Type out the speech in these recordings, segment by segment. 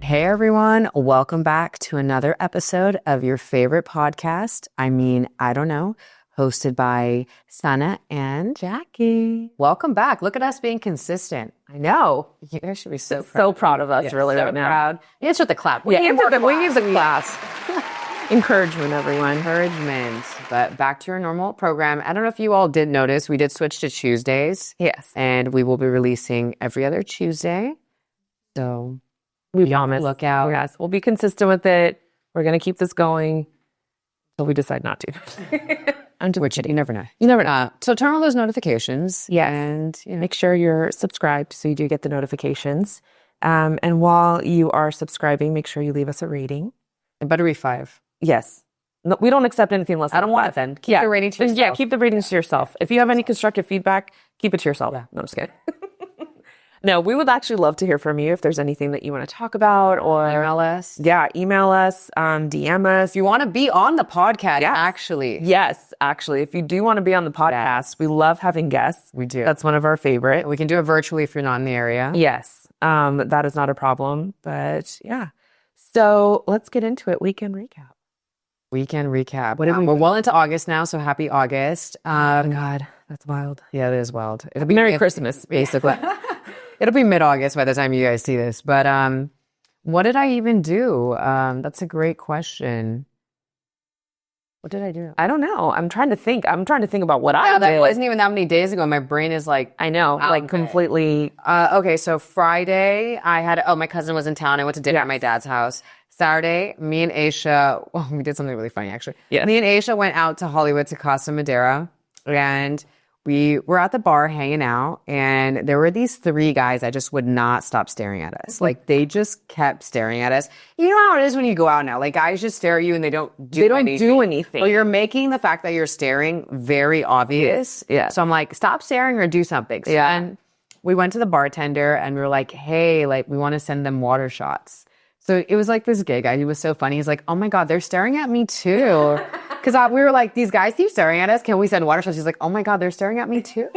Hey everyone, welcome back to another episode of your favorite podcast. I don't know, hosted by Sana and Jackie. Welcome back. Look at us being consistent. I know. You guys should be so proud of us, really, right now. Proud. Answer the clap. We use the class. Encouragement, everyone. Encouragement. But back to your normal program. I don't know if you all did notice, we did switch to Tuesdays. Yes. And we will be releasing every other Tuesday. So we promise. Look out. Yes, we'll be consistent with it. We're going to keep this going until we decide not to. Which you never know. You never know. So turn on those notifications. Yeah. And make sure you're subscribed so you do get the notifications. And while you are subscribing, make sure you leave us a rating. It better be 5. Yes. No, we don't accept anything less than I don't want it then. Keep the rating to yourself. Yeah, keep the ratings to yourself. If you have any constructive feedback, keep it to yourself. Yeah. No, I'm just kidding. No, we would actually love to hear from you if there's anything that you want to talk about or email us. Yeah, email us, DM us. If you want to be on the podcast, actually. Yes, actually. If you do want to be on the podcast, we love having guests. We do. That's one of our favorite. We can do it virtually if you're not in the area. Yes, that is not a problem. But yeah. So let's get into it. Weekend recap. Weekend recap. We're well into August now, so happy August. Oh, God, that's wild. Yeah, it is wild. It'll be Merry Christmas, basically. It'll be mid-August by the time you guys see this. But what did I even do? That's a great question. What did I do? I don't know. I'm trying to think about what I did. That wasn't even that many days ago. My brain is like... I know, completely... Okay, so Friday, my cousin was in town. I went to dinner at my dad's house. Saturday, me and Aisha... Well, we did something really funny, actually. Yes. Me and Aisha went out to Hollywood to Casa Madera. And... we were at the bar hanging out, and there were these 3 guys that just would not stop staring at us. Like, they just kept staring at us. You know how it is when you go out now. Like, guys just stare at you, and they don't do anything. Well, you're making the fact that you're staring very obvious. Yeah. So I'm like, stop staring or do something. So yeah. And we went to the bartender, and we were like, hey, like, we want to send them water shots. So it was like this gay guy. He was so funny. He's like, oh, my God, they're staring at me, too. Because we were like, these guys keep staring at us. Can we send water shots? He's like, oh, my God, they're staring at me, too.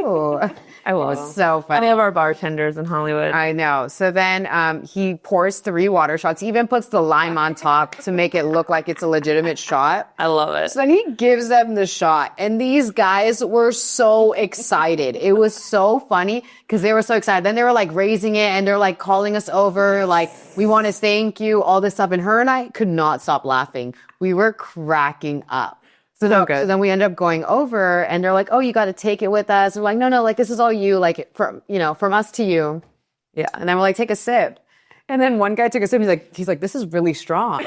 I will. It was so funny. I have our bartenders in Hollywood. I know. So then he pours 3 water shots. He even puts the lime on top to make it look like it's a legitimate shot. I love it. So then he gives them the shot. And these guys were so excited. It was so funny because they were so excited. Then they were like raising it and they're like calling us over. Like, we want to thank you, all this stuff. And her and I could not stop laughing. We were cracking up. So then we end up going over and they're like, oh, you got to take it with us. And we're like, no, like this is all you, like from us to you. Yeah. And then we're like, take a sip. And then one guy took a sip. He's like, this is really strong.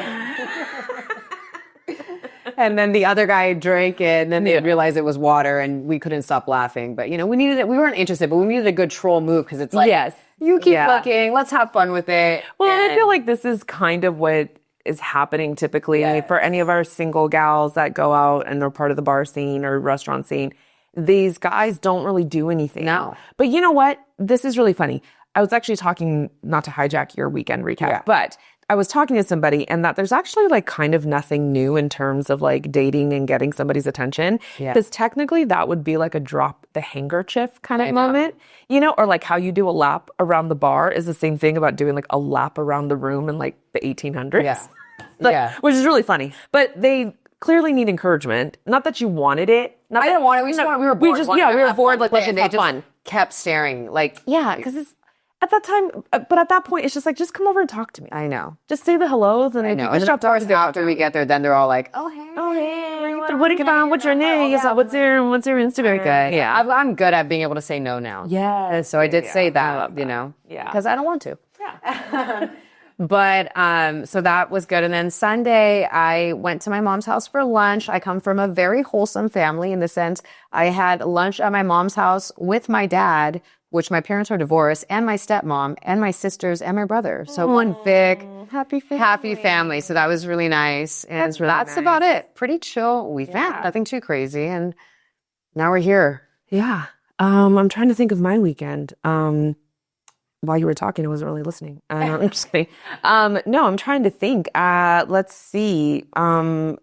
And then the other guy drank it and then they realized it was water and we couldn't stop laughing. But we needed it. We weren't interested, but we needed a good troll move because it's like, yes, you keep looking, let's have fun with it. Well, and I feel like this is kind of what is happening typically for any of our single gals that go out and they're part of the bar scene or restaurant scene. These guys don't really do anything. No. But you know what? This is really funny. I was actually talking, not to hijack your weekend recap, but I was talking to somebody and that there's actually like kind of nothing new in terms of like dating and getting somebody's attention. Because technically that would be like a drop the handkerchief kind of moment, or like how you do a lap around the bar is the same thing about doing like a lap around the room in like the 1800s. Yeah. Which is really funny. But they clearly need encouragement. Not that you wanted it. I didn't want it. We were bored. We were bored. Like, and they just kept staring. Like, because it's at that time, but at that point, it's just like, just come over and talk to me. I know. Just say the hellos. And I know. And after we get there, then they're all like, oh, hey. What's your name? What's your Instagram? Good. Yeah. I'm good at being able to say no now. Yeah. So I did say that, because I don't want to. Yeah. But so that was good. And then Sunday, I went to my mom's house for lunch. I come from a very wholesome family in the sense I had lunch at my mom's house with my dad, which my parents are divorced, and my stepmom, and my sisters, and my brother. So one big, happy family. So that was really nice. And that's about it. Pretty chill weekend. Nothing too crazy. And now we're here. Yeah. I'm trying to think of my weekend. While you were talking, I wasn't really listening. I'm just kidding. No, I'm trying to think. Let's see. I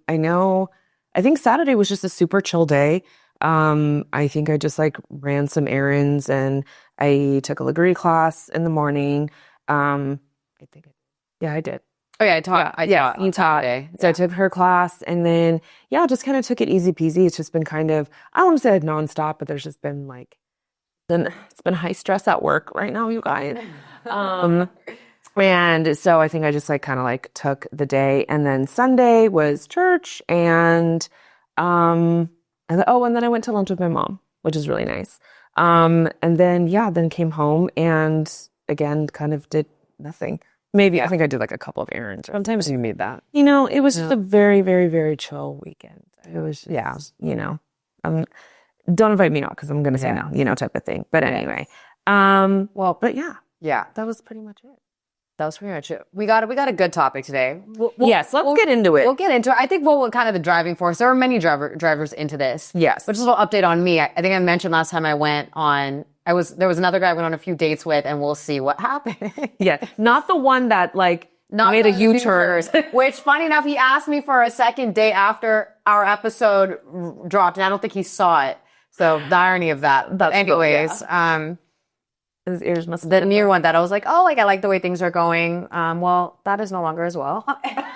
think Saturday was just a super chill day. I think I just like ran some errands and I took a Liguri class in the morning. I think Yeah, I did. Oh yeah, I taught. You taught. Saturday. So I took her class, and then just kind of took it easy peasy. It's just been kind of, I don't want to say nonstop, but there's just been like, then it's been high stress at work right now, you guys. And so I think I just like kind of like took the day, and then Sunday was church, and then I went to lunch with my mom, which is really nice. And then came home and again kind of did nothing. Maybe I think I did like a couple of errands. Sometimes you need that. It was just a very, very, very chill weekend. It was, don't invite me out because I'm going to say no, type of thing. But anyway, Yeah, that was pretty much it. That was pretty much it. We got a good topic today. Let's get into it. We'll get into it. I think what was kind of the driving force. There were many drivers into this. Yes. But just a little update on me. I think I mentioned last time I went on. There was another guy I went on a few dates with, and we'll see what happened. Yeah, not the one that made a U-turn. Which, funny enough, he asked me for a second date after our episode dropped, and I don't think he saw it. So the irony of that. But anyways, his ears must have the near one that I was like, oh, like I like the way things are going. Well, that is no longer as well.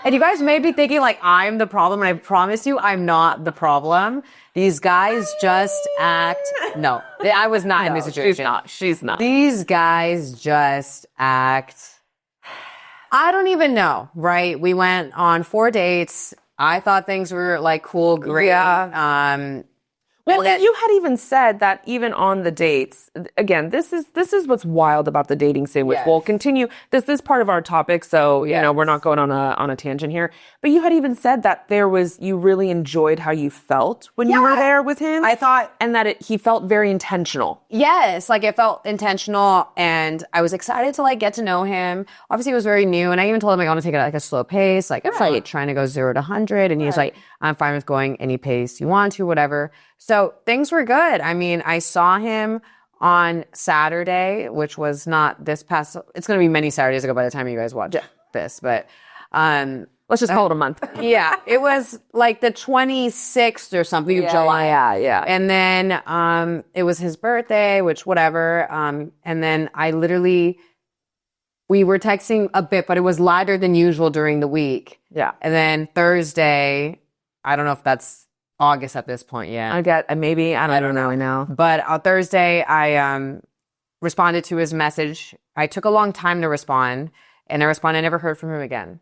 And you guys may be thinking like I'm the problem, and I promise you, I'm not the problem. These guys just act. No, I was not in this situation. She's not. These guys just act. I don't even know, right? We went on 4 dates. I thought things were like cool, great. Yeah. Well, you had even said that even on the dates, again, this is what's wild about the dating scene, which we'll continue. This is part of our topic, so we're not going on a tangent here. But you had even said that you really enjoyed how you felt when you were there with him. I thought, and that he felt very intentional. Yes, like it felt intentional, and I was excited to like get to know him. Obviously, it was very new, and I even told him like I want to take it at like a slow pace, like I'm like trying to go 0 to 100, and he's like, I'm fine with going any pace you want to, whatever. So things were good. I mean, I saw him on Saturday, which was not this past. It's going to be many Saturdays ago by the time you guys watch this, but let's just call it a month. Yeah, it was like the 26th or something of July. Yeah. And then it was his birthday, which whatever. And then we were texting a bit, but it was lighter than usual during the week. Yeah. And then Thursday, I don't know if that's August at this point yet. I don't know. I know. But on Thursday, I responded to his message. I took a long time to respond, and I never heard from him again.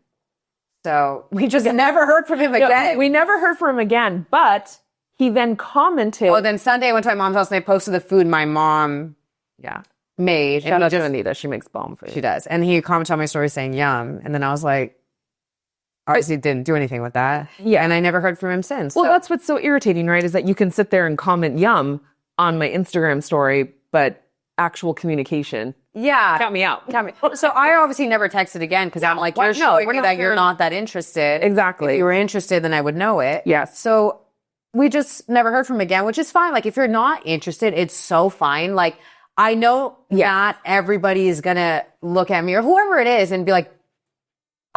So we just never heard from him again. We never heard from him again, but he then commented. Oh, then Sunday I went to my mom's house and they posted the food my mom made. Shout out to Anita. She makes bomb food. She does. And he commented on my story saying yum. And then I was like, obviously didn't do anything with that. Yeah. And I never heard from him since. Well, that's what's so irritating, right? Is that you can sit there and comment yum on my Instagram story, but actual communication. Yeah. Count me out. So I obviously never texted again because I'm like, you're showing me that you're not that interested. Exactly. If you were interested, then I would know it. Yes. So we just never heard from him again, which is fine. Like if you're not interested, it's so fine. Like I know not everybody is going to look at me or whoever it is and be like,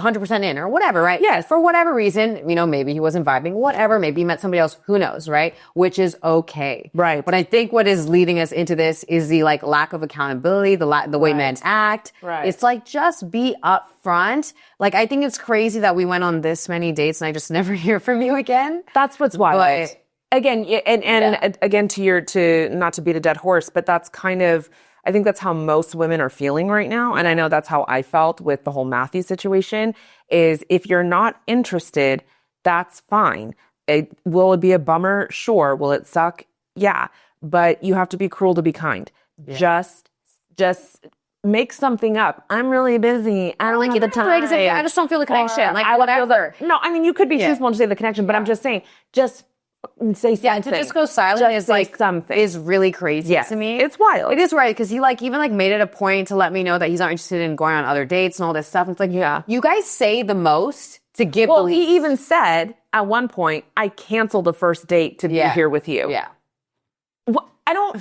100% in or whatever, right? Yes. For whatever reason, maybe he wasn't vibing, whatever, maybe he met somebody else, who knows, right? Which is okay. Right. But I think what is leading us into this is the like lack of accountability, the way men act. Right. It's like, just be upfront. Like, I think it's crazy that we went on this many dates and I just never hear from you again. That's what's wild. But, again, again, to not to beat a dead horse, but that's kind of, I think that's how most women are feeling right now. And I know that's how I felt with the whole Matthew situation is if you're not interested, that's fine. Will it be a bummer? Sure. Will it suck? Yeah. But you have to be cruel to be kind. Yeah. Just make something up. I'm really busy. I don't like the time. I just don't feel the connection. Like, whatever. No, I mean, you could be choosing to say the connection, but I'm just saying, just say something. Yeah, to just go silent is like something is really crazy to me. It's wild. It is right because he even made it a point to let me know that he's not interested in going on other dates and all this stuff. And it's like, you guys say the most to give. Well, he even said at one point, "I canceled the first date to be here with you." Yeah, I don't.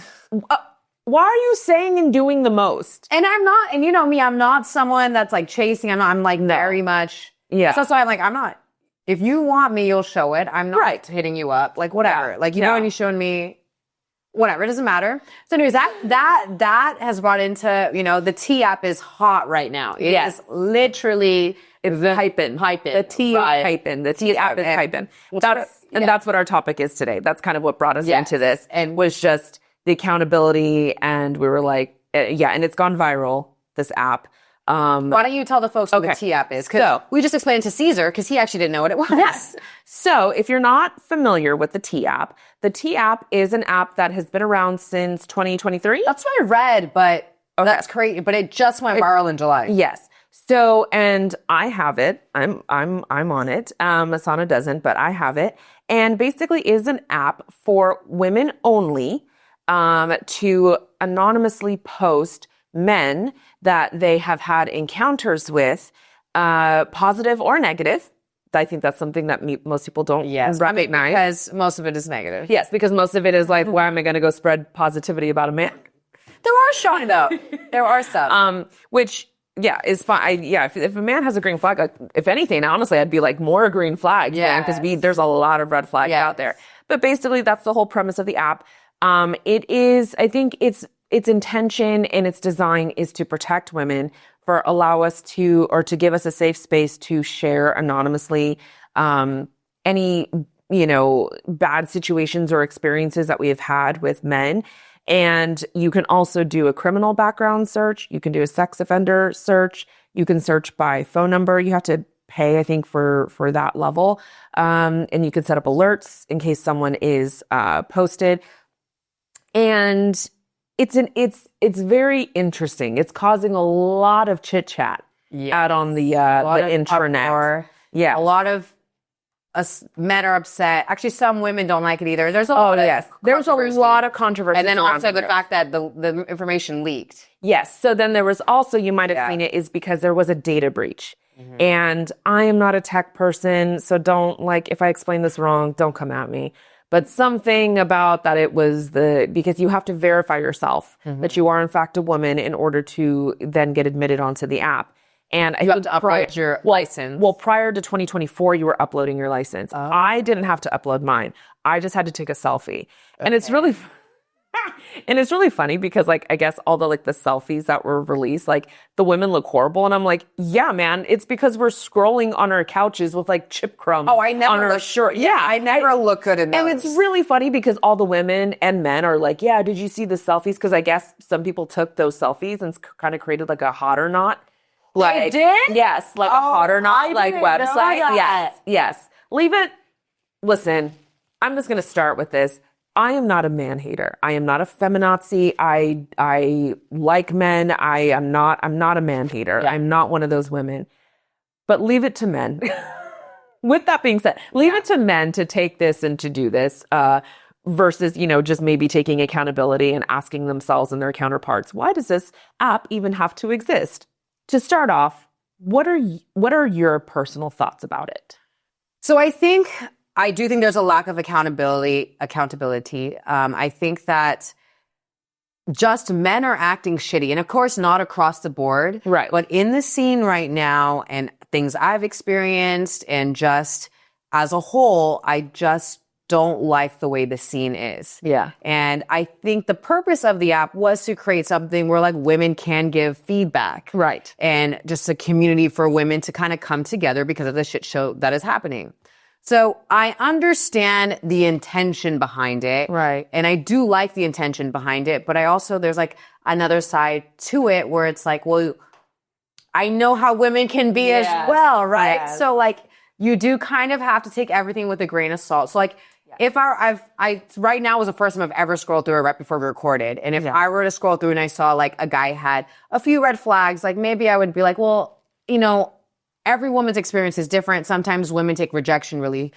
Why are you saying and doing the most? And I'm not. And you know me, I'm not someone that's like chasing. I'm like very much. Yeah. So that's why I'm like, I'm not. If you want me, you'll show it. I'm not hitting you up. Like, whatever. Like, you know when you showed me whatever, it doesn't matter. So anyways, that has brought into, the T app is hot right now. It is literally hyping. The T hyping. The T app is hyping. That's what our topic is today. That's kind of what brought us into this, and was just the accountability. And we were like, and it's gone viral, this app. Why don't you tell the folks what the T app is? Because we just explained it to Caesar because he actually didn't know what it was. Yes. So if you're not familiar with the T app is an app that has been around since 2023. That's what I read, but that's crazy. But it just went viral in July. Yes. So, and I have it. I'm on it. Asana doesn't, but I have it. And basically is an app for women only, to anonymously post men that they have had encounters with, positive or negative. I think that's something that most people don't recognize. Because most of it is negative. Yes, because most of it is like, why am I going to go spread positivity about a man? There are some, though. There are some. Which, is fine. If a man has a green flag, if anything, honestly, I'd be like, more green flags, man, because there's a lot of red flags out there. But basically, that's the whole premise of the app. It is, I think its intention and its design is to protect women, allow us to give us a safe space to share anonymously any, bad situations or experiences that we have had with men. And you can also do a criminal background search. You can do a sex offender search. You can search by phone number. You have to pay, I think, for that level. And you can set up alerts in case someone is posted. And it's very interesting. It's causing a lot of chit chat out on the intranet. A lot of men are upset. Actually, some women don't like it either. There's a lot of controversy. And then also the fact that the information leaked. Yes. So then there was also, you might have seen it, is because there was a data breach. Mm-hmm. And I am not a tech person, so don't, if I explain this wrong, don't come at me. But something about that, it was because you have to verify yourself that you are in fact a woman in order to then get admitted onto the app. And you have to upload your license. Well, prior to 2024, you were uploading your license. Oh. I didn't have to upload mine. I just had to take a selfie. Okay. And it's really funny because I guess all the the selfies that were released, the women look horrible. And I'm like, yeah, man, it's because we're scrolling on our couches with chip crumbs. Oh, I never on our shirt. Yeah, I never look good in those. And it's really funny because all the women and men are like, yeah, did you see the selfies? Because I guess some people took those selfies and kind of created a hot or not. They did? Yes, a hot or not website. Yes. Leave it. Listen, I'm just going to start with this. I am not a man hater. I am not a feminazi. I like men. I'm not a man hater. Yeah. I'm not one of those women. But leave it to men. With that being said, leave it to men to take this and to do this, versus, just maybe taking accountability and asking themselves and their counterparts, why does this app even have to exist? To start off, what are your personal thoughts about it? So I do think there's a lack of accountability. I think that just men are acting shitty. And of course, not across the board. Right. But in the scene right now and things I've experienced and just as a whole, I just don't like the way the scene is. Yeah. And I think the purpose of the app was to create something where women can give feedback. Right. And just a community for women to kind of come together because of the shit show that is happening. So I understand the intention behind it. Right. And I do like the intention behind it. But I also, there's another side to it where it's well, I know how women can be as well, right? Yes. So you do kind of have to take everything with a grain of salt. So if I right now was the first time I've ever scrolled through it right before we recorded. And if I were to scroll through and I saw a guy had a few red flags, maybe I would be well, every woman's experience is different. Sometimes women take rejection really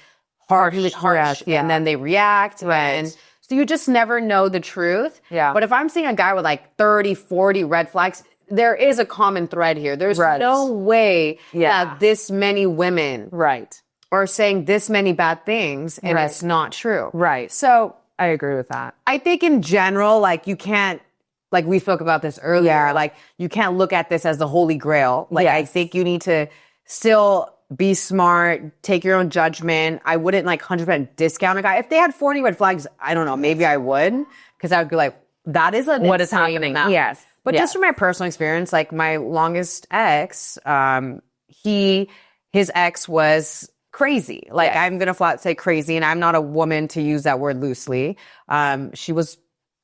harsh, and then they react. Right. And so you just never know the truth. Yeah. But if I'm seeing a guy with 30, 40 red flags, there is a common thread here. There's no way that this many women are saying this many bad things and it's not true. Right. So I agree with that. I think in general, you can't, we spoke about this earlier, you can't look at this as the holy grail. I think you need to still be smart, take your own judgment. I wouldn't 100% discount a guy. If they had 40 red flags, I don't know, maybe I would. because I would be like, that is a What is happening? amount. Yes. But just from my personal experience, like my longest ex, his ex was crazy. Like I'm going to flat say crazy, and I'm not a woman to use that word loosely. She was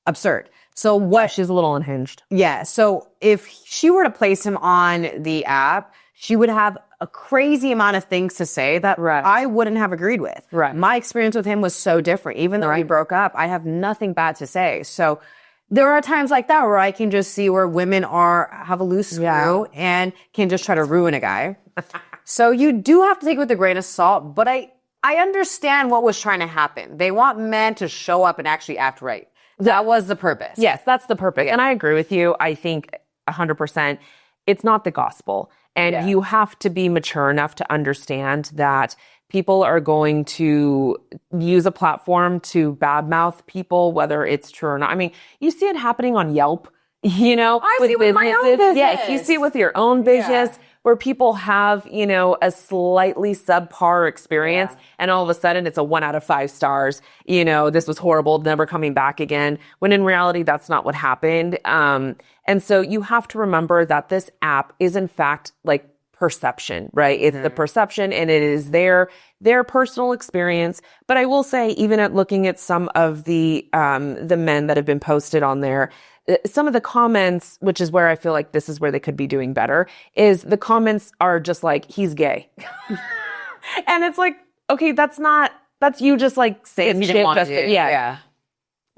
absurd. So what? She's a little unhinged. Yeah. So if she were to place him on the app, she would have a crazy amount of things to say that I wouldn't have agreed with. Right. My experience with him was so different. Even though we broke up, I have nothing bad to say. So there are times like that where I can just see where women have a loose screw and can just try to ruin a guy. So you do have to take it with a grain of salt, but I understand what was trying to happen. They want men to show up and actually act right. That was the purpose. Yes, that's the purpose. And I agree with you. I think 100%. It's not the gospel. And you have to be mature enough to understand that people are going to use a platform to badmouth people, whether it's true or not. I mean, you see it happening on Yelp, you know, with businesses. my own business. Yeah, if you see it with your own business, where people have, you know, a slightly subpar experience and all of a sudden it's a 1 out of 5 stars, you know, this was horrible, never coming back again. When in reality, that's not what happened. And so you have to remember that this app is in fact like perception, right? It's the perception and it is their personal experience. But I will say, even at looking at some of the men that have been posted on there, some of the comments, which is where I feel like this is where they could be doing better, is the comments are just like, he's gay. And it's like, okay, that's you just like saying shit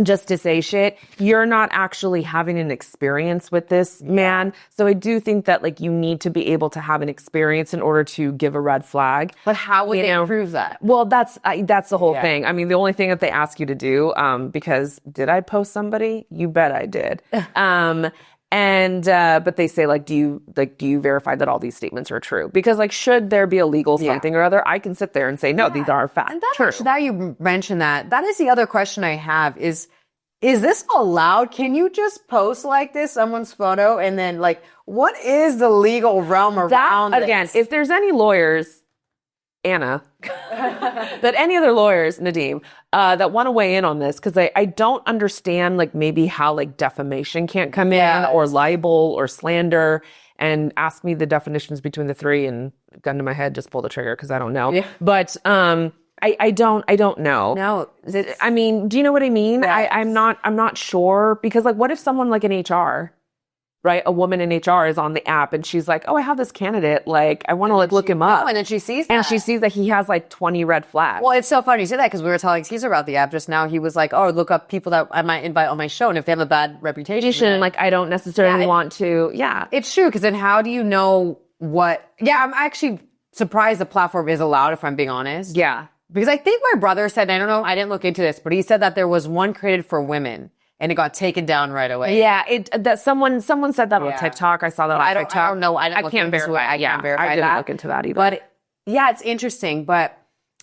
just to say shit. You're not actually having an experience with this man. So I do think that like you need to be able to have an experience in order to give a red flag. But how would they prove that? Well, that's the whole thing. I mean, the only thing that they ask you to do, because did I post somebody? You bet I did. But they say like, do you verify that all these statements are true? Because like, should there be a legal something or other, I can sit there and say, no, these are facts. And now you mentioned that is the other question I have is this allowed? Can you just post like this, someone's photo, and then like, what is the legal realm around that? Again, if there's any lawyers, Anna, but any other lawyers, Nadim, that want to weigh in on this, because I don't understand like maybe how like defamation can't come in, or libel or slander, and ask me the definitions between the three, and gun to my head, just pull the trigger because I don't know. Yeah. But I don't know. No, I mean, do you know what I mean? Yes. I'm not sure, because like, what if someone like in HR, right? A woman in HR is on the app and she's like, oh, I have this candidate. Like, I want to like look him up. And then she sees that. And she sees that he has like 20 red flags. Well, it's so funny you say that, because we were telling Caesar about the app just now. He was like, oh, look up people that I might invite on my show. And if they have a bad reputation, like, I don't necessarily want to. Yeah. It's true. Because then how do you know what? Yeah, I'm actually surprised the platform is allowed, if I'm being honest. Yeah. Because I think my brother said, I don't know, I didn't look into this, but he said that there was one created for women and it got taken down right away. Yeah, that someone said that on TikTok. I saw that on TikTok. I don't know. I can't verify. I can't verify I didn't that. look into that either. But yeah, it's interesting. But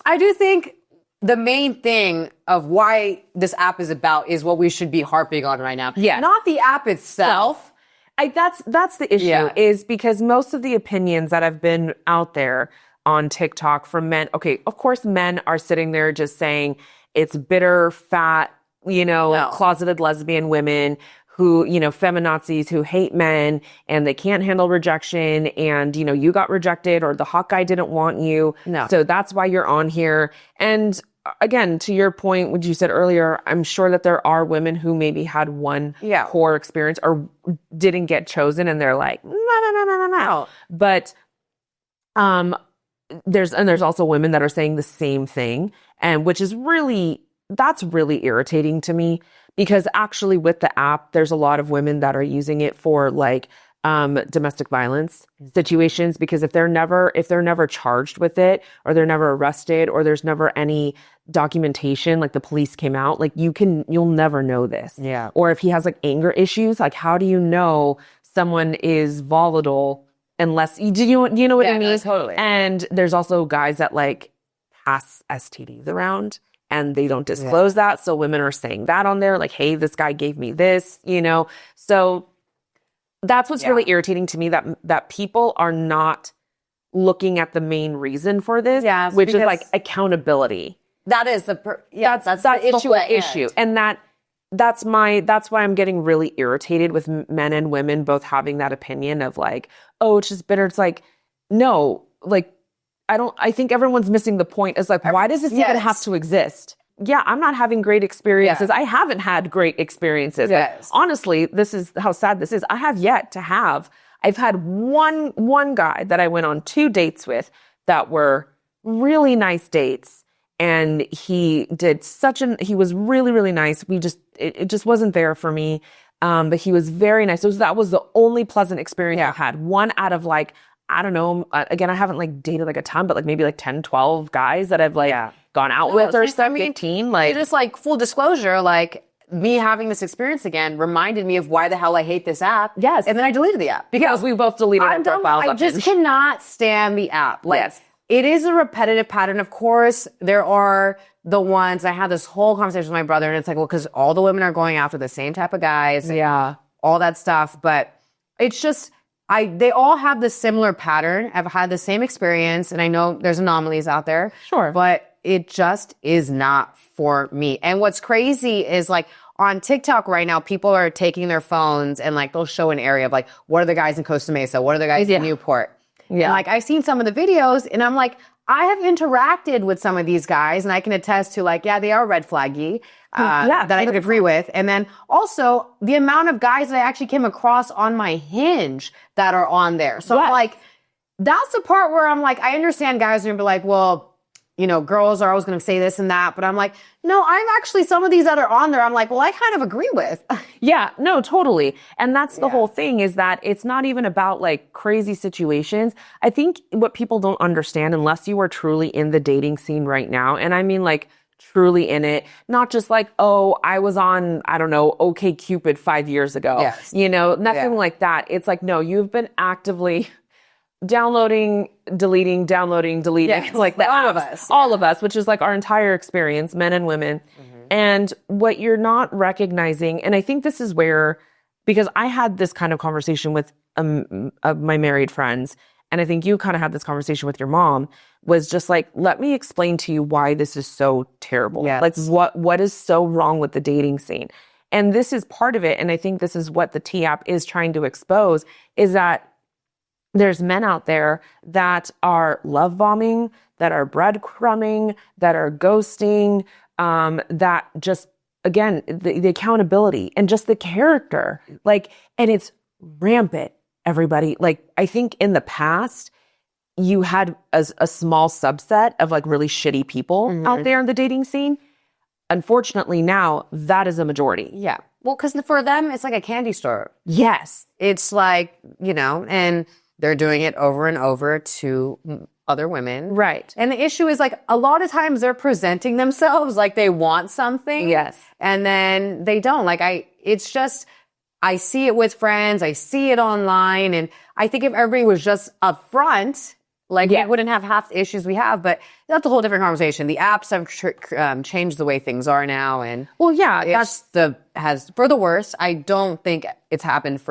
I do think the main thing of why this app is about is what we should be harping on right now. Yeah. Not the app itself. That's the issue, is because most of the opinions that have been out there on TikTok from men, okay, of course men are sitting there just saying it's bitter, fat, closeted lesbian women who, feminazis who hate men and they can't handle rejection, and, you got rejected or the hot guy didn't want you. No. So that's why you're on here. And again, to your point, what you said earlier, I'm sure that there are women who maybe had one poor experience or didn't get chosen and they're like, no. But, there's also women that are saying the same thing, and which is that's really irritating to me, because actually with the app, there's a lot of women that are using it for like domestic violence situations, because if they're never charged with it, or they're never arrested, or there's never any documentation, like the police came out, like you'll never know this. Yeah. Or if he has like anger issues, like how do you know someone is volatile unless do you know what I mean? No, totally. And there's also guys that like pass STDs around and they don't disclose that. So women are saying that on there, like, hey, this guy gave me this, So that's what's really irritating to me, that people are not looking at the main reason for this, which is like accountability. That is that's the issue. And that that's why I'm getting really irritated with men and women both having that opinion of like, oh, it's just bitter. It's like, no, like, I think everyone's missing the point. Is like, why does this even have to exist? Yeah, I'm not having great experiences. I haven't had great experiences. Like, honestly, this is how sad this is. I have yet to have. I've had one guy that I went on 2 dates with that were really nice dates. And he was really, really nice. It just wasn't there for me. But he was very nice. That was the only pleasant experience I've had. One out of like, I don't know. Again, I haven't like dated like a ton, but like maybe like 10, 12 guys that I've like gone out with or something. 15. Like, just like full disclosure, like me having this experience again reminded me of why the hell I hate this app. Yes. And then I deleted the app. Because we both deleted our profiles. I just cannot stand the app. Like, it is a repetitive pattern. Of course, there are the ones, I had this whole conversation with my brother, and it's like, well, because all the women are going after the same type of guys. Yeah. All that stuff. But it's just, they all have this similar pattern. I've had the same experience, and I know there's anomalies out there. Sure. But it just is not for me. And what's crazy is like on TikTok right now, people are taking their phones and like they'll show an area of like, what are the guys in Costa Mesa? What are the guys in Newport? Yeah. And like I've seen some of the videos and I'm like, I have interacted with some of these guys and I can attest to like, yeah, they are red flaggy. That I could agree with. And then also the amount of guys that I actually came across on my Hinge that are on there. So I'm like, that's the part where I'm like, I understand guys are gonna be like, well, you know, girls are always going to say this and that. But I'm like, no, I'm actually, some of these that are on there, I'm like, well, I kind of agree with. Yeah, no, totally. And that's the whole thing is that it's not even about like crazy situations. I think what people don't understand, unless you are truly in the dating scene right now, and I mean like truly in it, not just like, oh, I was on, I don't know, OkCupid 5 years ago. You know, nothing like that. It's like, no, you've been actively downloading, deleting, like the all of us, which is like our entire experience, men and women. And what you're not recognizing, and I think this is where, because I had this kind of conversation with my married friends, and I think you kind of had this conversation with your mom, was just like, let me explain to you why this is so terrible. Like what is so wrong with the dating scene. And this is part of it. And I think this is what the T app is trying to expose, is that there's men out there that are love bombing, that are breadcrumbing, that are ghosting, that just, again, the accountability and just the character, like, and it's rampant, everybody. Like, I think in the past, you had a small subset of like really shitty people out there in the dating scene. Unfortunately, now that is a majority. Yeah. Well, because for them, it's like a candy store. Yes. It's like, you know, and they're doing it over and over to other women. Right. And the issue is like a lot of times they're presenting themselves like they want something. Yes. And then they don't. Like it's just, I see it with friends. I see it online. And I think if everybody was just upfront, like we wouldn't have half the issues we have, but that's a whole different conversation. The apps have changed the way things are now. And well, yeah, that's for the worst. I don't think it's happened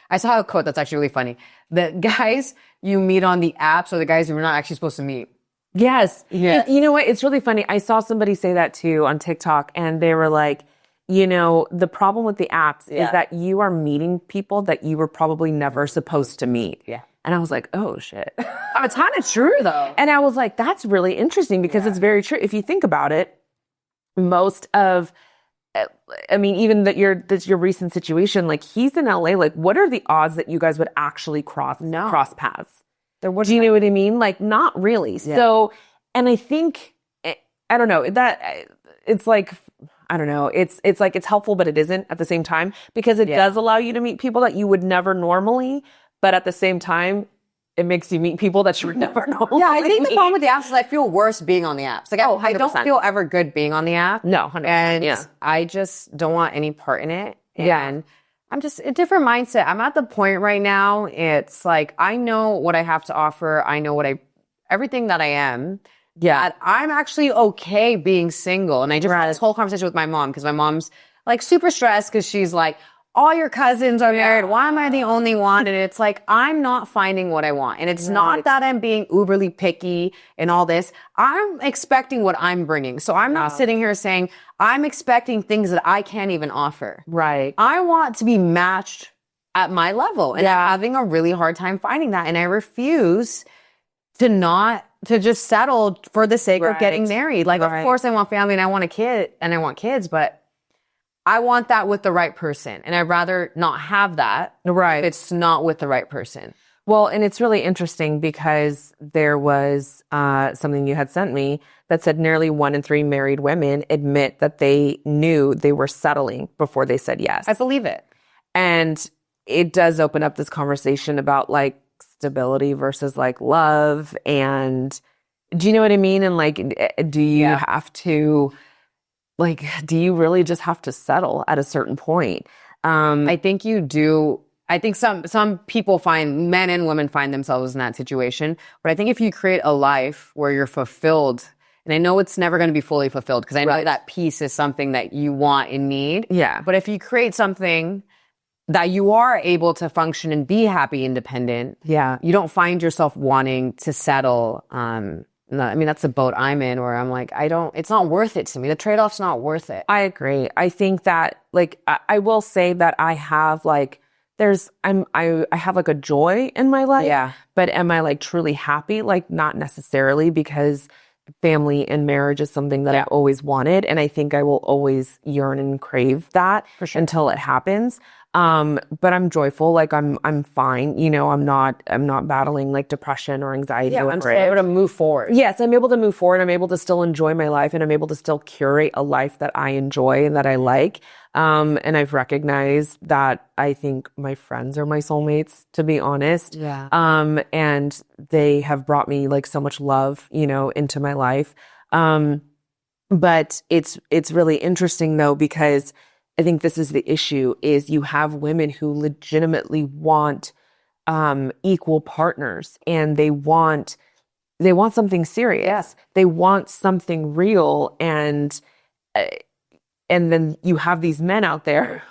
I saw a quote that's actually really funny. The guys you meet on the apps are the guys you're not actually supposed to meet. Yes. Yeah. You know what? It's really funny. I saw somebody say that too on TikTok, and they were like, you know, the problem with the apps is that you are meeting people that you were probably never supposed to meet. Yeah. And I was like, oh shit. It's kind of true though. And I was like, that's really interesting because it's very true. If you think about it, most of, I mean, even your recent situation, like he's in LA, like what are the odds that you guys would actually cross paths? Do you know what I mean? Like not really. Yeah. So, and I think, I don't know, that it's like, I don't know, it's like it's helpful, but it isn't at the same time because it does allow you to meet people that you would never normally, but at the same time, it makes you meet people that you would never normally Yeah, I think the problem with the apps is I feel worse being on the apps. Like I don't feel ever good being on the app. No, 100%. And I just don't want any part in it. And I'm just a different mindset. I'm at the point right now, it's like, I know what I have to offer. I know everything that I am. Yeah. I'm actually okay being single. And I just had this whole conversation with my mom because my mom's like super stressed because she's like, all your cousins are married. Why am I the only one? And it's like, I'm not finding what I want. And it's not that I'm being uberly picky and all this. I'm expecting what I'm bringing. So I'm not sitting here saying, I'm expecting things that I can't even offer. Right. I want to be matched at my level. And I'm having a really hard time finding that. And I refuse to just settle for the sake of getting married. Like, of course I want family and I want a kid and I want kids, but I want that with the right person. And I'd rather not have that. Right. If it's not with the right person. Well, and it's really interesting because there was something you had sent me that said nearly 1 in 3 married women admit that they knew they were settling before they said yes. I believe it. And it does open up this conversation about like stability versus like love. And do you know what I mean? And like, do you have to, like, do you really just have to settle at a certain point? I think you do. I think some people men and women find themselves in that situation. But I think if you create a life where you're fulfilled, and I know it's never going to be fully fulfilled because I know that peace is something that you want and need. Yeah. But if you create something that you are able to function and be happy, independent, you don't find yourself wanting to settle. I mean, that's the boat I'm in where I'm like, it's not worth it to me. The trade-off's not worth it. I agree. I think that like, I will say that I have like, I have like a joy in my life. Yeah. But am I like truly happy? Like not necessarily, because family and marriage is something that I've always wanted. And I think I will always yearn and crave that until it happens. But I'm joyful. Like I'm fine. You know, I'm not battling like depression or anxiety. I'm still able to move forward. Yes, I'm able to move forward. I'm able to still enjoy my life, and I'm able to still curate a life that I enjoy and that I like. And I've recognized that I think my friends are my soulmates, to be honest. Yeah. And they have brought me like so much love, you know, into my life. But it's really interesting though, because I think this is the issue, is you have women who legitimately want equal partners, and they want something serious. Yes. They want something real, and then you have these men out there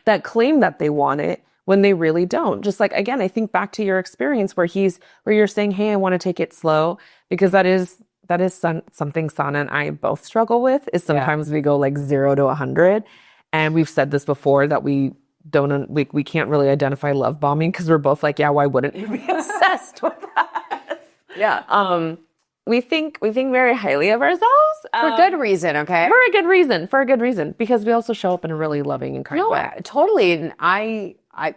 that claim that they want it when they really don't. Just like, again, I think back to your experience where you're saying, hey, I want to take it slow, because that is something Sana and I both struggle with, is sometimes we go like 0 to 100. And we've said this before, that we can't really identify love bombing, because we're both like, yeah, why wouldn't you be obsessed with that? Yeah. We think very highly of ourselves. For good reason, okay? For a good reason, because we also show up in a really loving and kind way. Totally. And I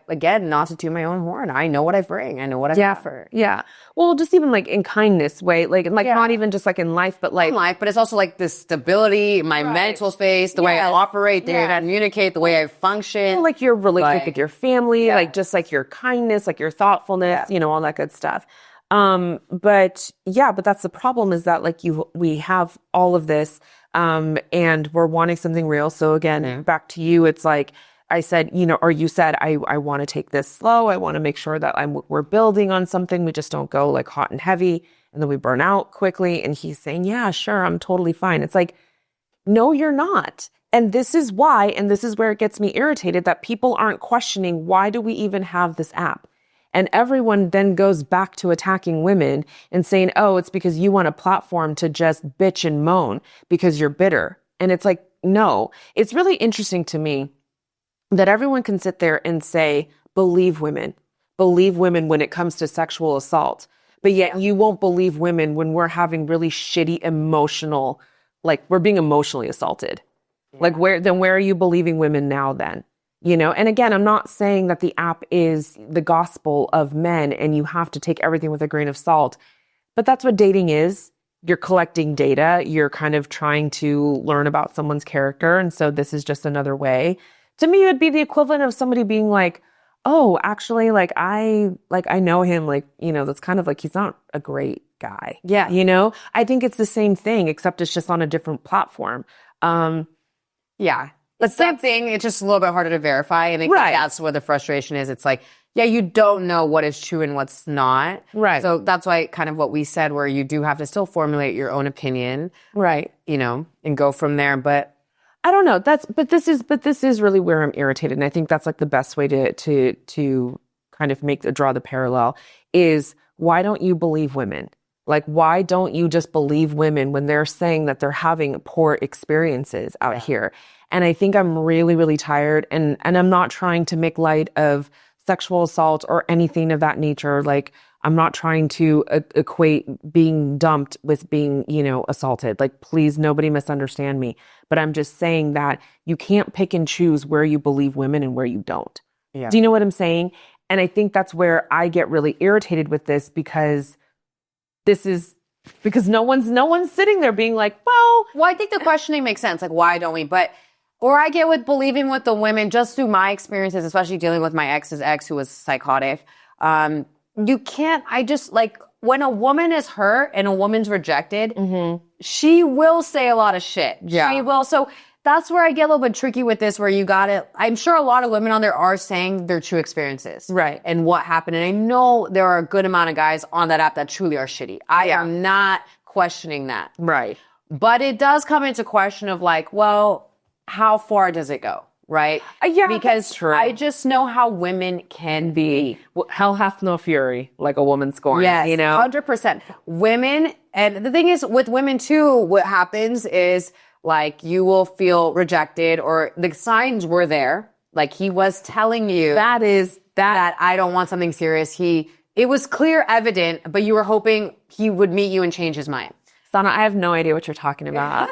again, not to toot my own horn, I know what I bring. I know what I offer. Yeah. Well, just even like in kindness way, like not even just like in life, but like in life, but it's also like the stability, my mental space, the way I operate, the way I communicate, the way I function. Like your relationship with your family, like just like your kindness, like your thoughtfulness, you know, all that good stuff. But that's the problem, is that like we have all of this, and we're wanting something real. So again, back to you, it's like, I said, you know, or you said, I want to take this slow. I want to make sure that we're building on something. We just don't go like hot and heavy and then we burn out quickly. And he's saying, yeah, sure, I'm totally fine. It's like, no, you're not. And this is why, and this is where it gets me irritated, that people aren't questioning, why do we even have this app? And everyone then goes back to attacking women and saying, oh, it's because you want a platform to just bitch and moan because you're bitter. And it's like, no. It's really interesting to me that everyone can sit there and say, believe women when it comes to sexual assault. But yet you won't believe women when we're having really shitty emotional, like we're being emotionally assaulted. Yeah. Like where are you believing women now then? You know, and again, I'm not saying that the app is the gospel of men and you have to take everything with a grain of salt, but that's what dating is. You're collecting data. You're kind of trying to learn about someone's character. And so this is just another way. To me, it would be the equivalent of somebody being like, oh, actually, like I know him, like, you know, that's kind of like, he's not a great guy. Yeah. You know, I think it's the same thing, except it's just on a different platform. Yeah. The same thing. It's just a little bit harder to verify. And I think that's where the frustration is. It's like, yeah, you don't know what is true and what's not. Right. So that's why kind of what we said, where you do have to still formulate your own opinion. Right. You know, and go from there. But I don't know. But this is really where I'm irritated. And I think that's like the best way to kind of draw the parallel is, why don't you believe women? Like, why don't you just believe women when they're saying that they're having poor experiences out here? And I think I'm really, really tired. And I'm not trying to make light of sexual assault or anything of that nature. Like, I'm not trying to equate being dumped with being, assaulted. Like, please, nobody misunderstand me. But I'm just saying that you can't pick and choose where you believe women and where you don't. Yeah. Do you know what I'm saying? And I think that's where I get really irritated with this, because no one's sitting there being like, well, I think the questioning makes sense. Like, why don't we? Or I get with believing with the women, just through my experiences, especially dealing with my ex's ex who was psychotic. You can't, when a woman is hurt and a woman's rejected, she will say a lot of shit. Yeah. She will. So that's where I get a little bit tricky with this, where you got it. I'm sure a lot of women on there are saying their true experiences. Right. And what happened. And I know there are a good amount of guys on that app that truly are shitty. I am not questioning that. Right. But it does come into question of like, well, how far does it go? Right? Yeah, because that's true. I just know how women can be. Well, hell hath no fury like a woman scorned. Yes, 100%. Women, and the thing is with women too, what happens is like you will feel rejected, or the signs were there. Like he was telling you that I don't want something serious. It was clear, evident, but you were hoping he would meet you and change his mind. Sana, I have no idea what you're talking about.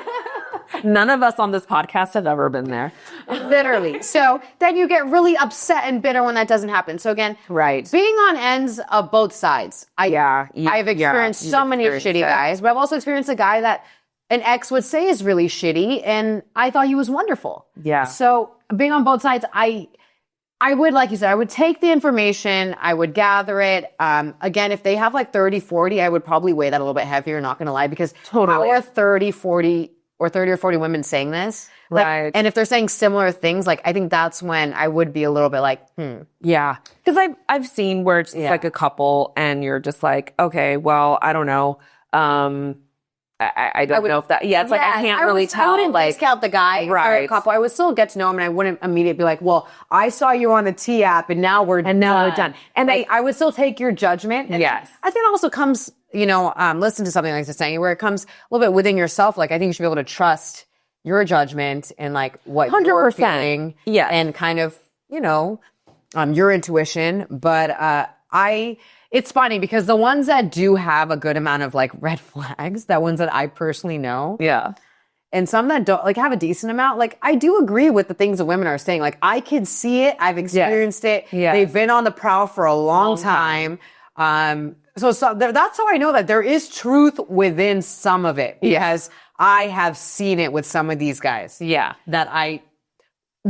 None of us on this podcast have ever been there. Literally. So then you get really upset and bitter when that doesn't happen. So again, right, being on ends of both sides. I've experienced so many shitty guys, but I've also experienced a guy that an ex would say is really shitty, and I thought he was wonderful. Yeah. So being on both sides, I would, like you said, I would take the information, I would gather it. Again, if they have like 30, 40, I would probably weigh that a little bit heavier, not going to lie, because totally. How are 30 or 40 women saying this? Right. And if they're saying similar things, like, I think that's when I would be a little bit like, Yeah. Because I've seen where it's like a couple and you're just like, okay, well, I don't know. I don't know if that, it's like, I can't really tell. I wouldn't discount the guy or a couple. I would still get to know him, and I wouldn't immediately be like, well, I saw you on the T app and now we're done. And like, I would still take your judgment. And yes. I think it also comes, listen to something like this saying, where it comes a little bit within yourself. Like, I think you should be able to trust your judgment and like what 100%. You're feeling. Yeah. And kind of, your intuition. But, it's funny because the ones that do have a good amount of like red flags, that ones that I personally know. Yeah. And some that don't like have a decent amount. Like, I do agree with the things that women are saying. Like, I can see it. I've experienced it. Yeah. They've been on the prowl for a long time. So that's how I know that there is truth within some of it, because I have seen it with some of these guys. Yeah. That I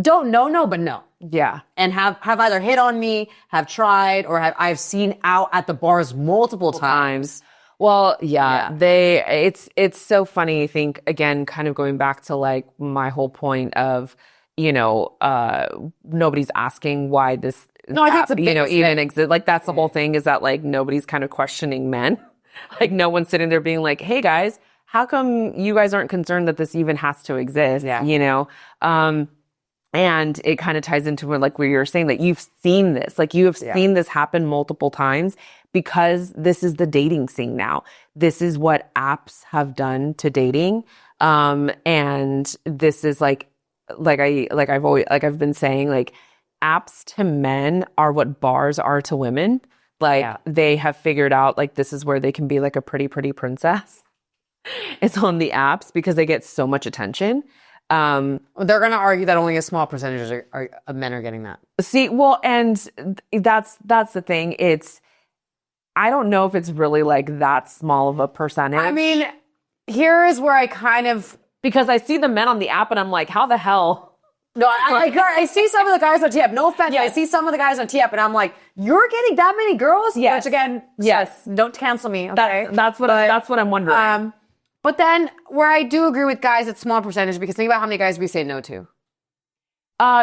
don't know, but know. Yeah. And have either hit on me, have tried, or I've seen out at the bars multiple times. Well, it's so funny. I think, again, kind of going back to like my whole point of, nobody's asking why this, I think it's a big even exists. Like, that's the whole thing, is that like nobody's kind of questioning men. Like, no one's sitting there being like, hey guys, how come you guys aren't concerned that this even has to exist? Yeah. And it kind of ties into where you're saying that you've seen this, like you have seen this happen multiple times, because this is the dating scene now. This is what apps have done to dating. And this is I've been saying, like, apps to men are what bars are to women. Like, they have figured out, like, this is where they can be like a pretty, pretty princess. It's on the apps because they get so much attention. They're going to argue that only a small percentage of men are getting that. See, well, and that's the thing. I don't know if it's really like that small of a percentage. I mean, here is where I kind of, because I see the men on the app and I'm like, how the hell? No, I see some of the guys on T-App. No offense. I see some of the guys on T-App and I'm like, you're getting that many girls? Yes. Which again, don't cancel me. Okay. That's what I'm wondering. But then where I do agree with guys, it's small percentage, because think about how many guys we say no to.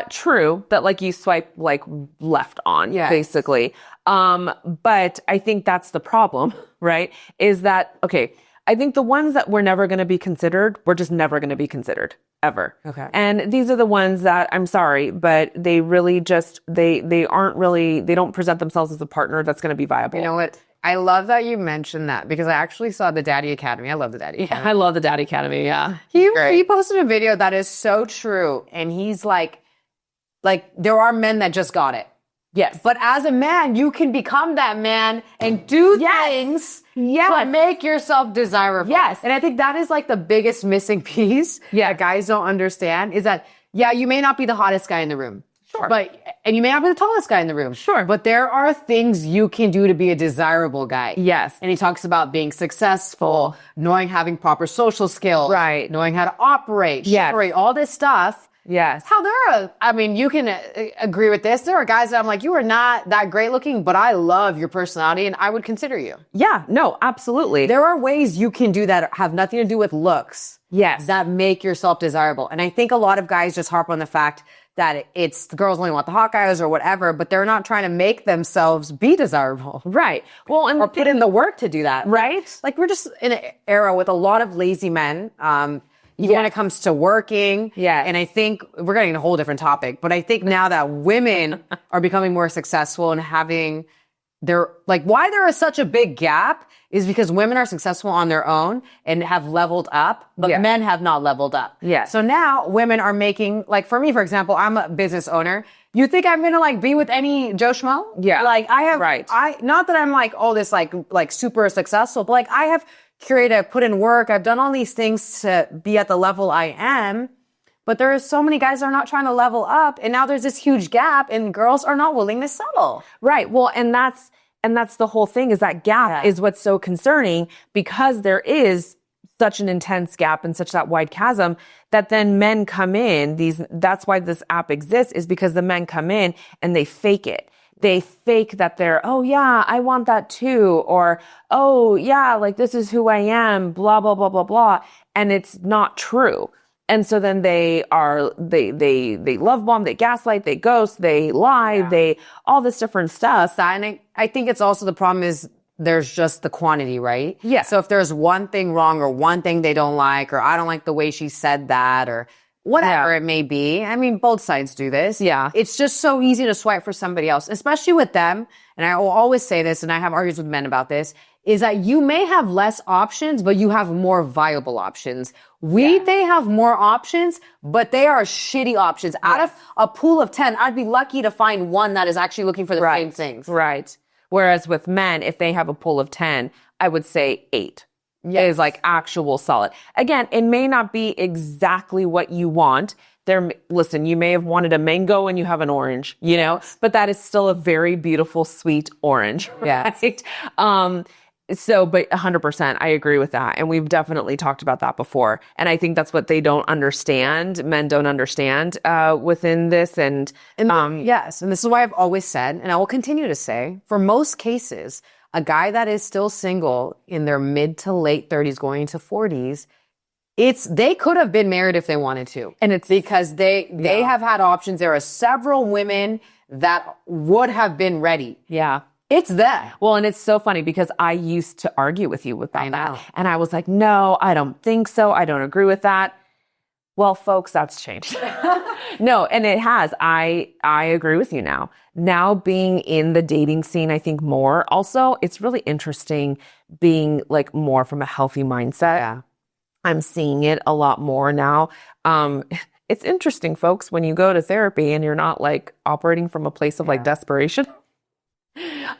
True, that like you swipe like left on, basically. But I think that's the problem, right? Is that, okay, I think the ones that were never going to be considered were just never going to be considered. ever. Okay. And these are the ones that, I'm sorry, but they really just, they don't present themselves as a partner that's going to be viable. You know what? I love that you mentioned that because I actually saw the Daddy Academy. I love the Daddy Academy. I love the Daddy Academy. Yeah. He posted a video that is so true. And he's like, there are men that just got it. Yes. But as a man, you can become that man and do things to make yourself desirable. Yes. And I think that is like the biggest missing piece that guys don't understand is that, you may not be the hottest guy in the room. Sure. And you may not be the tallest guy in the room. Sure. But there are things you can do to be a desirable guy. Yes. And he talks about being successful, having proper social skills. Right. Knowing how to operate, chivalry, all this stuff. Yes. You can agree with this. There are guys that I'm like, you are not that great looking, but I love your personality and I would consider you. Yeah, no, absolutely. There are ways you can do that have nothing to do with looks. Yes. That make yourself desirable. And I think a lot of guys just harp on the fact that it's the girls only want the hot guys or whatever, but they're not trying to make themselves be desirable. Right. Well, and or put in the work to do that. Right. Like we're just in an era with a lot of lazy men. Even when it comes to working. Yeah. And I think we're getting a whole different topic, but I think now that women are becoming more successful and having why there is such a big gap is because women are successful on their own and have leveled up, but men have not leveled up. Yeah. So now women are making, for me, for example, I'm a business owner. You think I'm gonna be with any Joe Schmo? Yeah. Not that I'm this super successful, but I have curated, I've put in work, I've done all these things to be at the level I am, but there are so many guys that are not trying to level up, and now there's this huge gap, and girls are not willing to settle. Right. Well, and that's the whole thing is that gap is what's so concerning because there is such an intense gap and such that wide chasm that then men come in. That's why this app exists is because the men come in and they fake it. They fake that they're, oh yeah, I want that too. Or, oh yeah, this is who I am, blah, blah, blah, blah, blah. And it's not true. And so then they love bomb, they gaslight, they ghost, they lie, they, all this different stuff. And I think it's also the problem is there's just the quantity, right? Yeah. So if there's one thing wrong or one thing they don't like, or I don't like the way she said that, or whatever it may be. I mean, both sides do this. Yeah. It's just so easy to swipe for somebody else, especially with them. And I will always say this, and I have arguments with men about this, is that you may have less options, but you have more viable options. They have more options, but they are shitty options. Out of a pool of 10, I'd be lucky to find one that is actually looking for the same things. Right. Whereas with men, if they have a pool of 10, I would say 8. Is actual solid. Again, it may not be exactly what you want. Listen, you may have wanted a mango and you have an orange, but that is still a very beautiful, sweet orange. Yeah. Right? But 100%, I agree with that. And we've definitely talked about that before. And I think that's what they don't understand. Men don't understand, within this. And yes. And this is why I've always said, and I will continue to say, for most cases, a guy that is still single in their mid to late 30s going into 40s, they could have been married if they wanted to. And it's because they have had options. There are several women that would have been ready. Yeah. It's there. Well, and it's so funny because I used to argue with you about that. And I was like, no, I don't think so. I don't agree with that. Well, folks, that's changed. No, and it has. I agree with you now. Now being in the dating scene, I think more. Also, it's really interesting being more from a healthy mindset. Yeah. I'm seeing it a lot more now. It's interesting, folks, when you go to therapy and you're not operating from a place of desperation.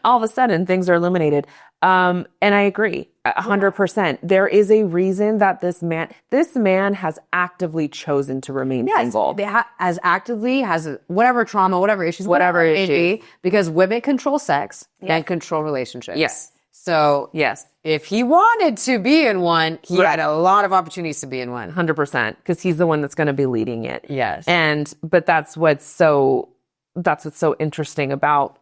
All of a sudden things are illuminated. And I agree 100%. There is a reason that this man has actively chosen to remain single. As actively has whatever trauma, whatever issues, whatever it be, because women control sex and control relationships. Yes. So if he wanted to be in one, he had a lot of opportunities to be in one. 100%, because he's the one that's going to be leading it. Yes. But that's what's so interesting about,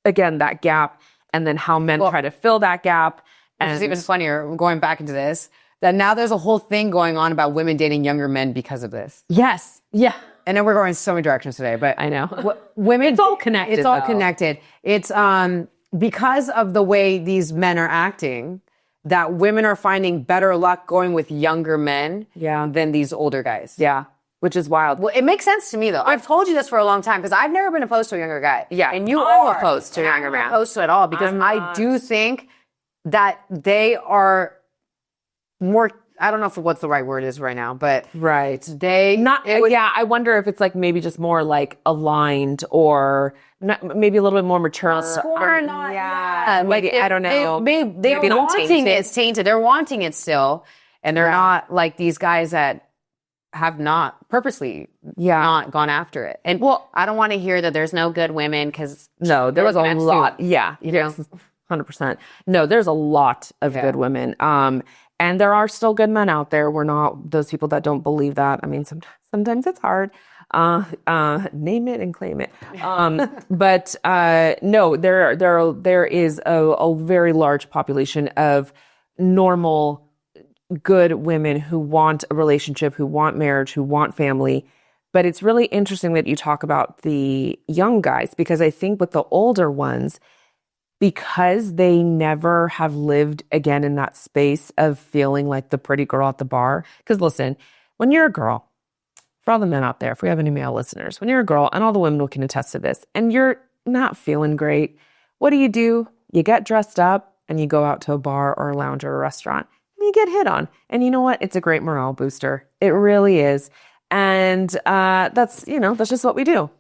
again, that gap, and then how men try to fill that gap. And it's even funnier, going back into this, that now there's a whole thing going on about women dating younger men because of this. Yes. Yeah. I know we're going so many directions today, but I know. Women, it's all connected. It's all connected. It's because of the way these men are acting, that women are finding better luck going with younger men than these older guys. Yeah. Which is wild. Well, it makes sense to me, though. I've told you this for a long time because I've never been opposed to a younger guy. Yeah. And you are opposed to a younger man. I'm not opposed to it at all because I do think that they are more, I don't know if what's the right word is right now, but I wonder if it's like maybe just more like aligned or maybe a little bit more mature. Or not. Yeah. Maybe, I don't know. They're wanting it. It's tainted. They're wanting it still. And they're not like these guys that have not purposely not gone after it. And I don't want to hear that there's no good women because there was a lot. Too. Yeah. 100%. No, there's a lot of good women. And there are still good men out there. We're not those people that don't believe that. I mean, sometimes it's hard. Name it and claim it. But no, there is a very large population of normal, good women who want a relationship, who want marriage, who want family. But it's really interesting that you talk about the young guys, because I think with the older ones, because they never have lived again in that space of feeling like the pretty girl at the bar. Because listen, when you're a girl, for all the men out there, if we have any male listeners, when you're a girl, and all the women can attest to this, and you're not feeling great, what do? You get dressed up and you go out to a bar or a lounge or a restaurant. You get hit on. And you know what? It's a great morale booster. It really is. And that's just what we do.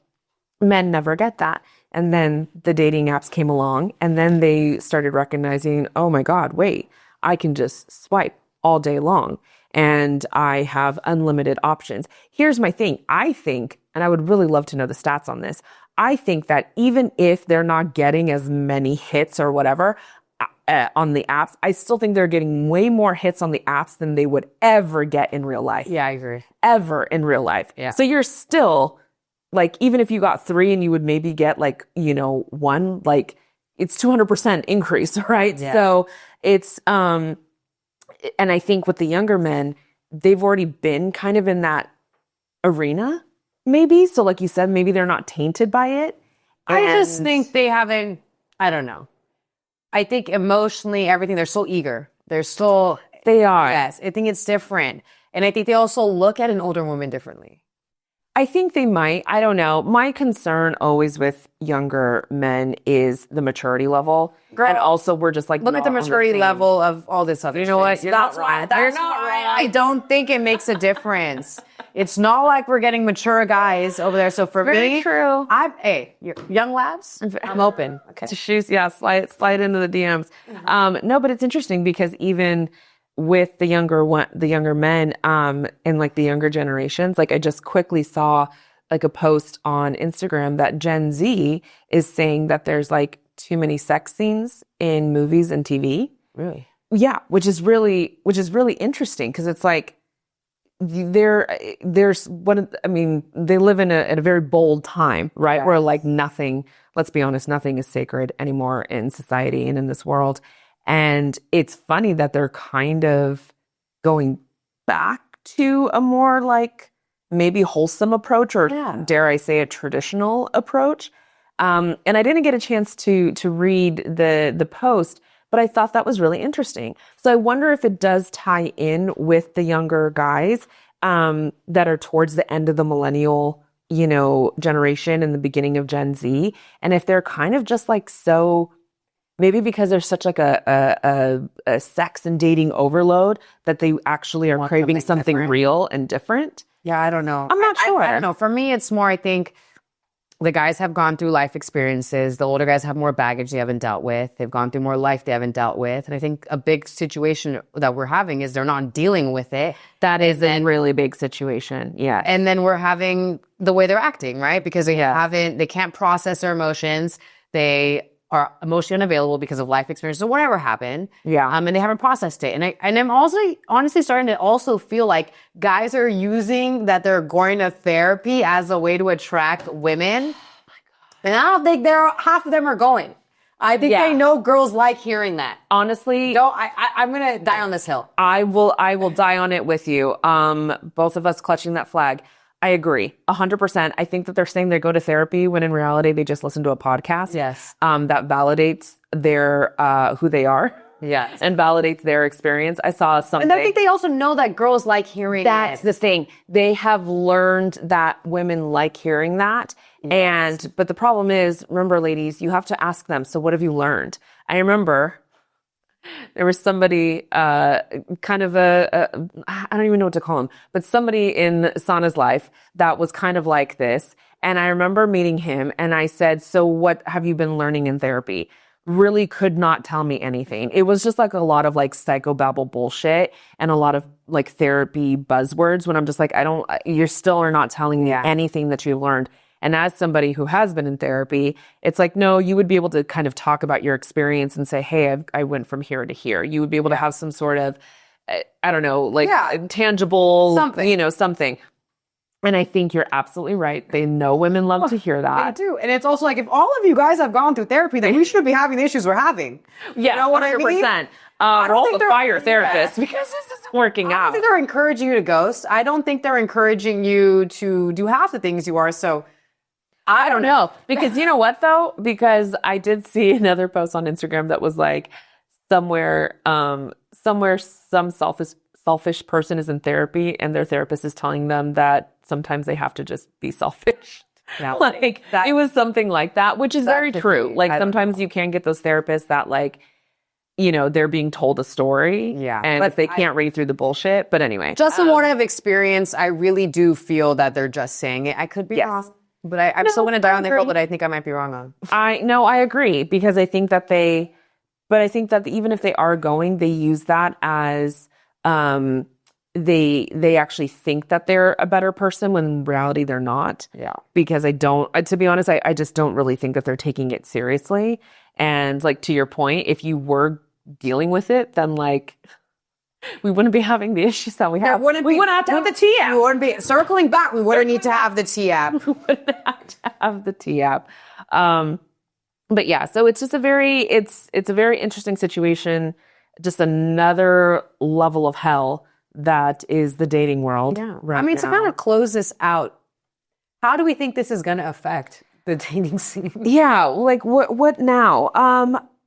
Men never get that. And then the dating apps came along and then they started recognizing, oh my God, wait, I can just swipe all day long and I have unlimited options. Here's my thing. I think, and I would really love to know the stats on this, I think that even if they're not getting as many hits or whatever, on the apps, I still think they're getting way more hits on the apps than they would ever get in real life. Yeah, I agree. Ever in real life. Yeah. So you're still, like, even if you got 3 and you would maybe get like, 1, like it's 200% increase, right? Yeah. So it's, and I think with the younger men, they've already been kind of in that arena, maybe. So like you said, maybe they're not tainted by it. I just think they haven't, I don't know. I think emotionally, everything, they're so eager. They are. Yes, I think it's different. And I think they also look at an older woman differently. I think they might. I don't know. My concern always with younger men is the maturity level. Girl, and also we're just like, look at the maturity level of all this other. You know what? You're not wrong. You're not wrong. I don't think it makes a difference. It's not like we're getting mature guys over there. So for me, true. Young labs, I'm open. Okay. To shoes, slide into the DMs. No, but it's interesting because even with the younger men, and like the younger generations, like I just quickly saw like a post on Instagram that Gen Z is saying that there's like too many sex scenes in movies and TV. Really? Yeah, which is really interesting because it's like there's they live in a very bold time, right? Yes. Where like nothing, let's be honest, nothing is sacred anymore in society and in this world. And it's funny that they're kind of going back to a more like maybe wholesome approach or dare I say a traditional approach. And I didn't get a chance to read the post, but I thought that was really interesting. So I wonder if it does tie in with the younger guys that are towards the end of the millennial, generation and the beginning of Gen Z. And if they're kind of just like so, maybe because there's such like a sex and dating overload that they actually are craving something real and different. Yeah, I don't know. I'm not sure. I don't know. For me, it's more, I think the guys have gone through life experiences. The older guys have more baggage they haven't dealt with. They've gone through more life they haven't dealt with. And I think a big situation that we're having is they're not dealing with it. That is a really big situation. Yeah. And then we're having the way they're acting, right? Because they can't process their emotions. They are emotionally unavailable because of life experiences or whatever happened. Yeah. And they haven't processed it. And I'm also honestly starting to also feel like guys are using that they're going to therapy as a way to attract women. Oh my God. And I don't think half of them are going. I think they know girls like hearing that. Honestly, I'm going to die on this hill. I will die on it with you. Both of us clutching that flag. I agree 100%. I think that they're saying they go to therapy when in reality they just listen to a podcast. Yes. That validates their who they are. Yes. and validates their experience. I saw something. And I think they also know that girls like hearing That's it. the thing. They have learned that women like hearing that. But the problem is, remember, ladies, you have to ask them, so what have you learned? I remember there was somebody, kind of I don't even know what to call him, but somebody in Sana's life that was kind of like this. And I remember meeting him and I said, so what have you been learning in therapy? Really could not tell me anything. It was just like a lot of like psychobabble bullshit and a lot of like therapy buzzwords when I'm just like, you still are not telling me anything that you've learned. And as somebody who has been in therapy, it's like, no, you would be able to kind of talk about your experience and say, hey, I went from here to here. You would be able to have some sort of, I don't know, like tangible, something. And I think you're absolutely right. They know women love to hear that. They do. And it's also like, if all of you guys have gone through therapy, then we shouldn't be having the issues we're having. Yeah, you know what 100%. I mean? Roll the fire therapist because this isn't working out. I don't think they're encouraging you to ghost. I don't think they're encouraging you to do half the things you are. So I don't know. Because you know what, though? Because I did see another post on Instagram that was like somewhere some selfish person is in therapy and their therapist is telling them that sometimes they have to just be selfish. Yeah, like it was something like that, which is very true. Like sometimes you can get those therapists that like, they're being told a story. Yeah. And but they can't read through the bullshit. But anyway. Just from what I've experienced, I really do feel that they're just saying it. I could be wrong. But I'm still going to die on the hill that I think I might be wrong on. I agree because I think that even if they are going, they use that as they actually think that they're a better person when in reality they're not. Yeah. Because to be honest, I just don't really think that they're taking it seriously. And like to your point, if you were dealing with it, then like we wouldn't be having the issues that we have. We wouldn't have to have the T app. We wouldn't be circling back. We wouldn't need to have the T app. We wouldn't have to have the T app. But yeah, so it's just a very interesting situation. Just another level of hell that is the dating world. Yeah. Right to now. kind of close this out, how do we think this is going to affect the dating scene? Yeah, like what now?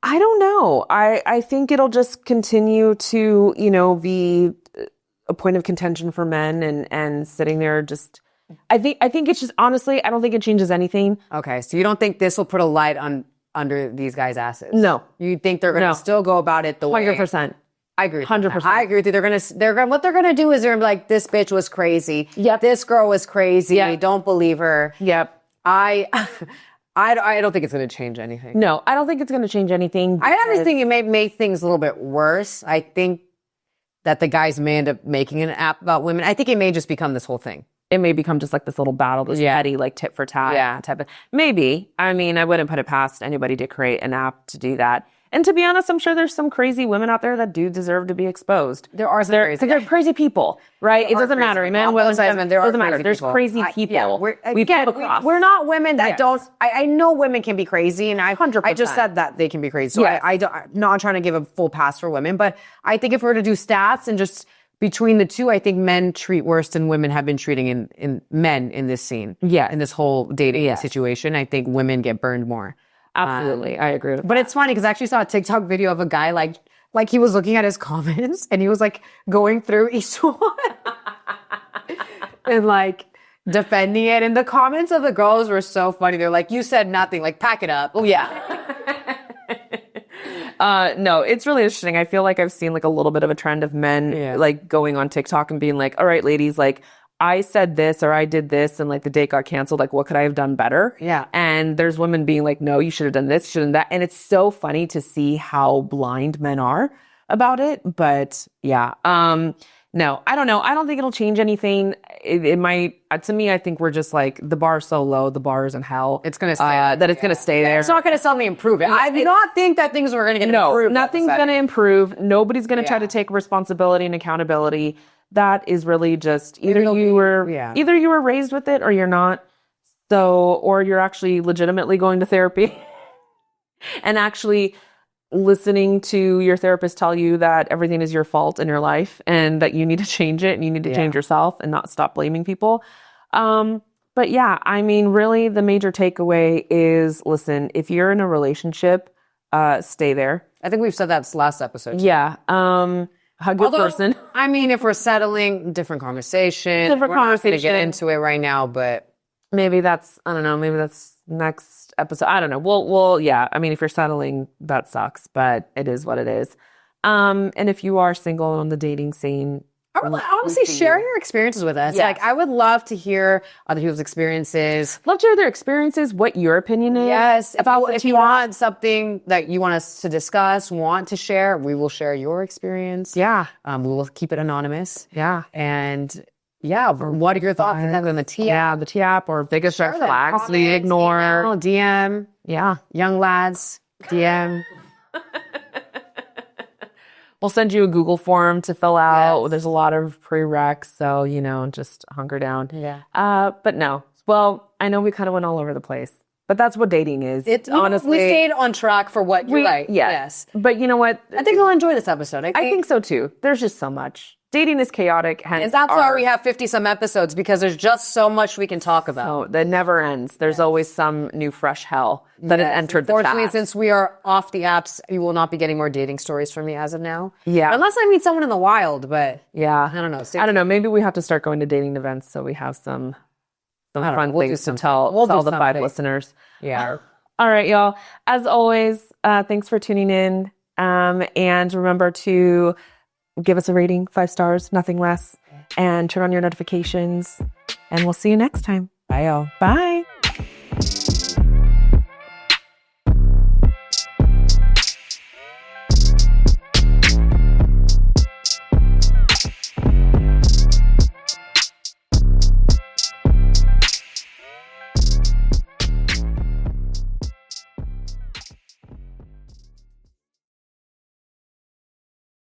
I don't know. I think it'll just continue to, be a point of contention for men and sitting there just I think it's just honestly, I don't think it changes anything. Okay, so you don't think this will put a light under these guys' asses? No. You think they're going to still go about it the way 100%. I agree with 100%. that. I agree with you. What they're gonna do is they're gonna be like, this bitch was crazy. Yep. This girl was crazy. Yep. Don't believe her. Yep. I don't think it's gonna change anything. No, I don't think it's going to change anything. I honestly think it may make things a little bit worse. I think that the guys may end up making an app about women. I think it may just become this whole thing. It may become just like this little battle, this petty, like tit for tat type of. Maybe. I mean, I wouldn't put it past anybody to create an app to do that. And to be honest, I'm sure there's some crazy women out there that do deserve to be exposed. There are some crazy. Because they're crazy people, right? It doesn't matter, man. Women, doesn't matter. There's crazy people. We're not women that don't. I know women can be crazy, and 100%. I just said that they can be crazy. So I'm not trying to give a full pass for women, but I think if we were to do stats and just between the two, I think men treat worse than women have been treating in men in this scene. Yeah, in this whole dating situation, I think women get burned more. Absolutely. I agree with that. But it's funny because I actually saw a TikTok video of a guy like he was looking at his comments and he was like going through each one and like defending it. And the comments of the girls were so funny. They're like, you said nothing, like pack it up. Oh yeah. No, it's really interesting. I feel like I've seen like a little bit of a trend of men like going on TikTok and being like, all right, ladies, like I said this or I did this and like the date got canceled. Like, what could I have done better? Yeah. And there's women being like, no, you should have done this, you should have done that. And it's so funny to see how blind men are about it. But yeah, no, I don't know. I don't think it'll change anything. It might, to me, I think we're just like, the bar's so low, the bar is in hell. It's going to stay that it's going to stay there. It's not going to suddenly improve it. I do not think that things are going to get improved. No, nothing's going to improve. Nobody's going to try to take responsibility and accountability. That is really just either you were raised with it or you're not. So, or you're actually legitimately going to therapy and actually listening to your therapist tell you that everything is your fault in your life and that you need to change it and you need to change yourself and not stop blaming people. But yeah, I mean, really the major takeaway is, listen, if you're in a relationship, stay there. I think we've said that's last episode. Yeah. Hug your person. I mean, if we're settling, different conversation. Different We're not gonna conversation. get into it right now, but Maybe that's, I don't know, maybe that's next episode. I don't know. We'll, yeah. I mean, if you're settling, that sucks, but it is what it is. And if you are single on the dating scene, honestly, share your experiences with us. Yes. Like, I would love to hear other people's experiences. love to hear their experiences, what your opinion is. Yes. If you want something that you want us to discuss, want to share, we will share your experience. Yeah. We will keep it anonymous. Yeah. And yeah, what are your thoughts on the TF? Yeah, the TAP or biggest red them. flags Comments, we ignore. email, DM, Yeah. young lads, DM. We'll send you a Google form to fill out. Yes. There's a lot of prereqs, so, just hunker down. Yeah. But no. Well, I know we kind of went all over the place, but that's what dating is. It's honestly. we stayed on track for what you're right. Yes. But you know what? I think you'll enjoy this episode. I think so too. There's just so much. Dating is chaotic. Hence And that's why we have 50-some episodes, because there's just so much we can talk about. Oh, that never ends. There's always some new fresh hell that has entered the Unfortunately, chat. since we are off the apps, you will not be getting more dating stories from me as of now. Yeah. Unless I meet someone in the wild, but Yeah. I don't know. I don't know. Maybe we have to start going to dating events so we have some fun We'll do things to something. tell We'll do the 5 something. listeners. Yeah. All right, y'all. As always, thanks for tuning in. And remember to give us a rating, 5 stars, nothing less, and turn on your notifications. And we'll see you next time. Bye, y'all. Bye.